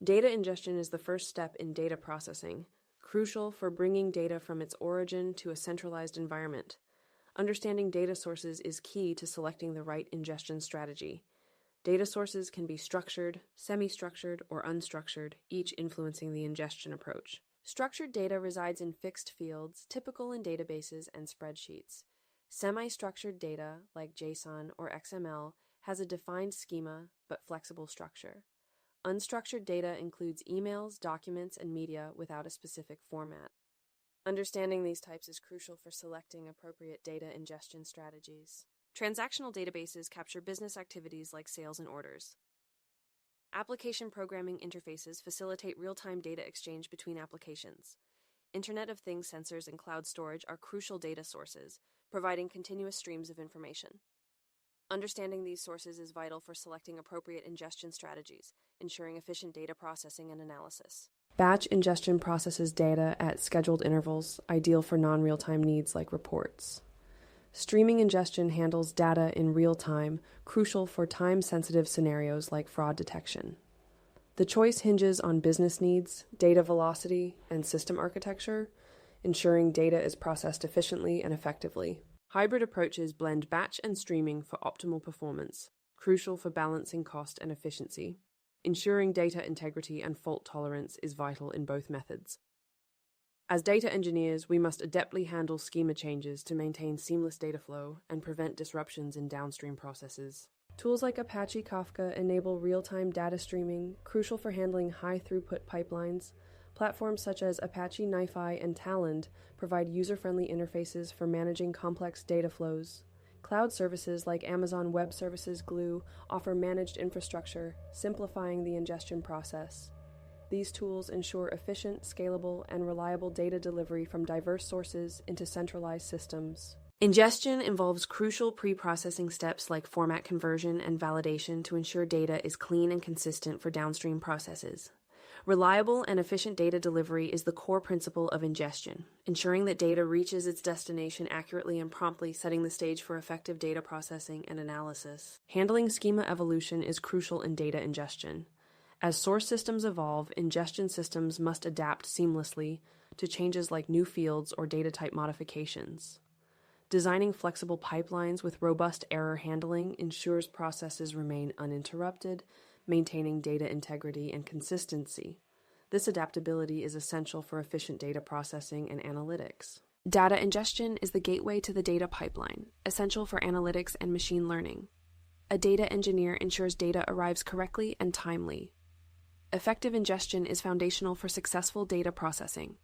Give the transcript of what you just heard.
Data ingestion is the first step in data processing, crucial for bringing data from its origin to a centralized environment. Understanding data sources is key to selecting the right ingestion strategy. Data sources can be structured, semi-structured, or unstructured, each influencing the ingestion approach. Structured data resides in fixed fields, typical in databases and spreadsheets. Semi-structured data, like JSON or XML, has a defined schema but flexible structure. Unstructured data includes emails, documents, and media without a specific format. Understanding these types is crucial for selecting appropriate data ingestion strategies. Transactional databases capture business activities like sales and orders. Application programming interfaces facilitate real-time data exchange between applications. Internet of Things sensors and cloud storage are crucial data sources, providing continuous streams of information. Understanding these sources is vital for selecting appropriate ingestion strategies, ensuring efficient data processing and analysis. Batch ingestion processes data at scheduled intervals, ideal for non-real-time needs like reports. Streaming ingestion handles data in real time, crucial for time-sensitive scenarios like fraud detection. The choice hinges on business needs, data velocity, and system architecture, ensuring data is processed efficiently and effectively. Hybrid approaches blend batch and streaming for optimal performance, crucial for balancing cost and efficiency. Ensuring data integrity and fault tolerance is vital in both methods. As data engineers, we must adeptly handle schema changes to maintain seamless data flow and prevent disruptions in downstream processes. Tools like Apache Kafka enable real-time data streaming, crucial for handling high-throughput pipelines. Platforms such as Apache NiFi and Talend provide user-friendly interfaces for managing complex data flows. Cloud services like Amazon Web Services Glue offer managed infrastructure, simplifying the ingestion process. These tools ensure efficient, scalable, and reliable data delivery from diverse sources into centralized systems. Ingestion involves crucial pre-processing steps like format conversion and validation to ensure data is clean and consistent for downstream processes. Reliable and efficient data delivery is the core principle of ingestion, ensuring that data reaches its destination accurately and promptly, setting the stage for effective data processing and analysis. Handling schema evolution is crucial in data ingestion. As source systems evolve, ingestion systems must adapt seamlessly to changes like new fields or data type modifications. Designing flexible pipelines with robust error handling ensures processes remain uninterrupted, maintaining data integrity and consistency. This adaptability is essential for efficient data processing and analytics. Data ingestion is the gateway to the data pipeline, essential for analytics and machine learning. A data engineer ensures data arrives correctly and timely. Effective ingestion is foundational for successful data processing.